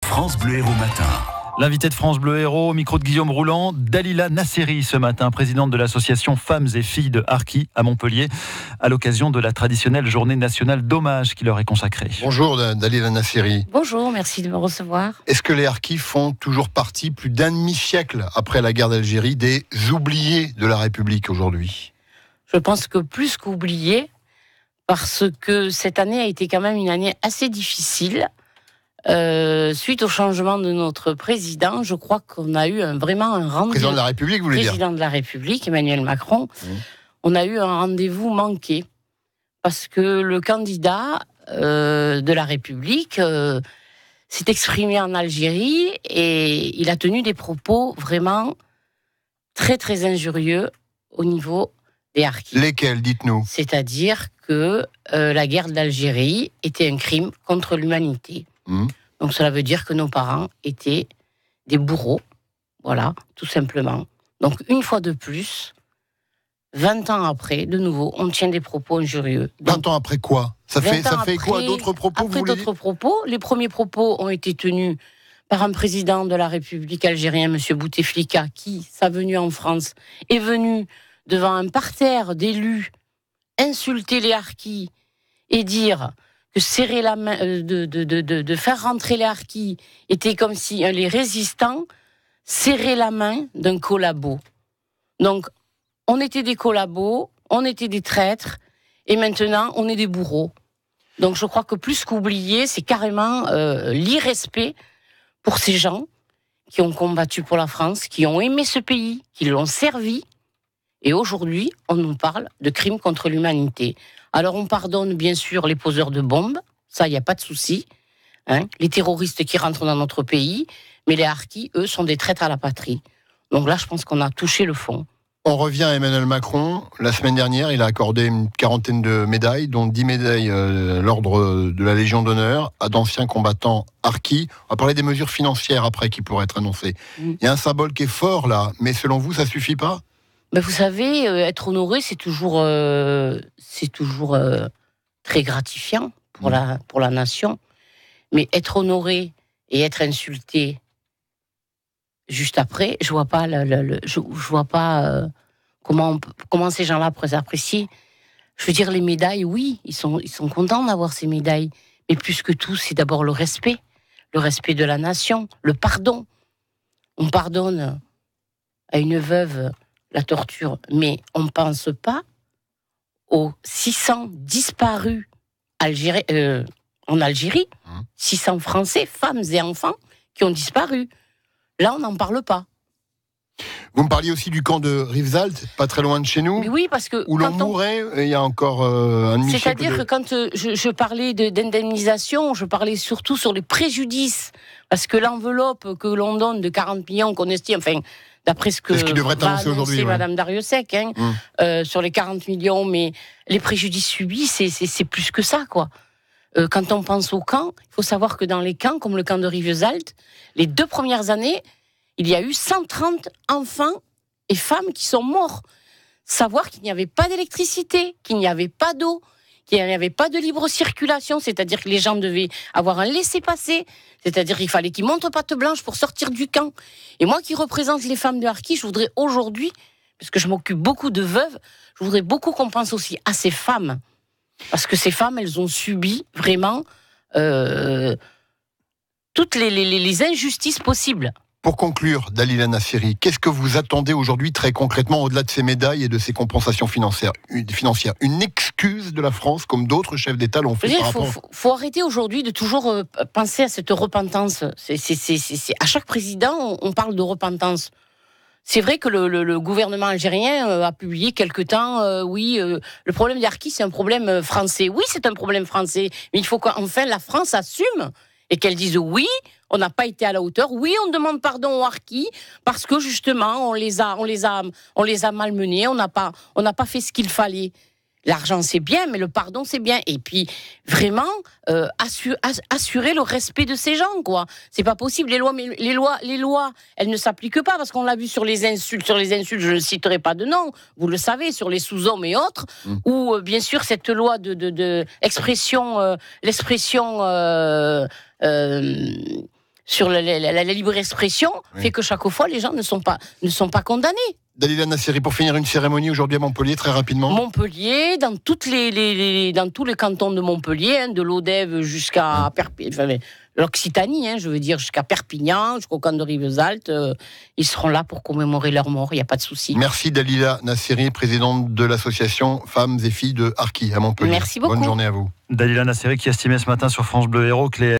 France Bleu Héros Matin. L'invité de France Bleu Héros, au micro de Guillaume Rouland, Dalila Nasseri ce matin, présidente de l'association Femmes et Filles de Harki à Montpellier, à l'occasion de la traditionnelle journée nationale d'hommage qui leur est consacrée. Bonjour Dalila Nasseri. Bonjour, merci de me recevoir. Est-ce que les Harkis font toujours partie, plus d'un demi-siècle après la guerre d'Algérie, des oubliés de la République aujourd'hui ? Je pense que plus qu'oubliés, parce que cette année a été quand même une année assez difficile. Suite au changement de notre président, je crois qu'on a eu vraiment un rendez-vous. Président de la République, vous voulez dire ? Président de la République, Emmanuel Macron. On a eu un rendez-vous manqué. Parce que le candidat de la République s'est exprimé en Algérie et il a tenu des propos vraiment très très injurieux au niveau des Harkis. Lesquels, dites-nous ? C'est-à-dire que la guerre d'Algérie était un crime contre l'humanité. Donc cela veut dire que nos parents étaient des bourreaux, voilà, tout simplement. Donc une fois de plus, 20 ans après, de nouveau, on tient des propos injurieux. Donc, 20 ans après quoi ? Ça fait écho à d'autres propos, après d'autres propos, les premiers propos ont été tenus par un président de la République algérienne, M. Bouteflika, qui, sa venue en France, est venu devant un parterre d'élus insulter les Harkis et dire que serrer la main, de faire rentrer les Harkis était comme si les résistants serraient la main d'un collabo. Donc, on était des collabos, on était des traîtres, et maintenant, on est des bourreaux. Donc, je crois que plus qu'oublier, c'est carrément l'irrespect pour ces gens qui ont combattu pour la France, qui ont aimé ce pays, qui l'ont servi. Et aujourd'hui, on nous parle de crimes contre l'humanité. Alors, on pardonne bien sûr les poseurs de bombes, ça, il n'y a pas de souci, les terroristes qui rentrent dans notre pays, mais les Harkis, eux, sont des traîtres à la patrie. Donc là, je pense qu'on a touché le fond. On revient à Emmanuel Macron. La semaine dernière, il a accordé une quarantaine de médailles, dont 10 médailles l'ordre de la Légion d'honneur à d'anciens combattants Harkis. On va parler des mesures financières après qui pourraient être annoncées. Il y a un symbole qui est fort là, mais selon vous, ça suffit pas ? Mais vous savez, être honoré, c'est toujours très gratifiant pour la nation. Mais être honoré et être insulté juste après, je vois pas comment ces gens-là pourraient apprécier. Je veux dire, les médailles, oui, ils sont contents d'avoir ces médailles. Mais plus que tout, c'est d'abord le respect de la nation, le pardon. On pardonne à une veuve la torture, mais on ne pense pas aux 600 disparus en Algérie, 600 Français, femmes et enfants, qui ont disparu. Là, on n'en parle pas. Vous me parliez aussi du camp de Rivesaltes, pas très loin de chez nous. Mais oui, parce que où l'on mourait, il y a encore un demi-siècle. C'est-à-dire que quand je parlais d'indemnisation, je parlais surtout sur les préjudices, parce que l'enveloppe que l'on donne de 40 millions, qu'on estime, enfin, d'après ce que qui devrait va annoncer aujourd'hui, Madame Dariussec, sur les 40 millions, mais les préjudices subis, c'est plus que ça, quoi. Quand on pense au camp, il faut savoir que dans les camps, comme le camp de Rivesaltes, les 2 premières années, il y a eu 130 enfants et femmes qui sont morts. Savoir qu'il n'y avait pas d'électricité, qu'il n'y avait pas d'eau, qu'il n'y avait pas de libre circulation, c'est-à-dire que les gens devaient avoir un laissez-passer, c'est-à-dire qu'il fallait qu'ils montent patte blanche pour sortir du camp. Et moi qui représente les femmes de Harkis, je voudrais aujourd'hui, parce que je m'occupe beaucoup de veuves, je voudrais beaucoup qu'on pense aussi à ces femmes. Parce que ces femmes, elles ont subi vraiment toutes les injustices possibles. Pour conclure, Dalila Nasseri, qu'est-ce que vous attendez aujourd'hui très concrètement au-delà de ces médailles et de ces compensations financières ? Une excuse de la France, comme d'autres chefs d'État l'ont fait par rapport... faut arrêter aujourd'hui de toujours penser à cette repentance. À chaque président, on parle de repentance. C'est vrai que le gouvernement algérien a publié quelque temps, le problème des Harkis, c'est un problème français. Oui, c'est un problème français, mais il faut qu'enfin la France assume et qu'elle dise oui, on n'a pas été à la hauteur. Oui, on demande pardon aux Harkis parce que justement, on les a malmenés, on n'a pas fait ce qu'il fallait. L'argent, c'est bien, mais le pardon, c'est bien. Et puis, vraiment, assurer le respect de ces gens, quoi. C'est pas possible. Les lois, elles ne s'appliquent pas, parce qu'on l'a vu sur les insultes. Sur les insultes, je ne citerai pas de nom, vous le savez, sur les sous-hommes et autres, où, bien sûr, cette loi l'expression sur la libre expression fait que chaque fois les gens ne sont pas condamnés. Dalila Nasseri, pour finir, une cérémonie aujourd'hui à Montpellier, très rapidement. Montpellier, dans tous les cantons de Montpellier, de l'Odève jusqu'à l'Occitanie, je veux dire, jusqu'à Perpignan, jusqu'au camp de Rivesaltes, ils seront là pour commémorer leur mort, il n'y a pas de souci. Merci Dalila Nasseri, présidente de l'association Femmes et Filles de Arki à Montpellier. Merci beaucoup. Bonne journée à vous. Dalila Nasseri qui estimait ce matin sur France Bleu Héros que les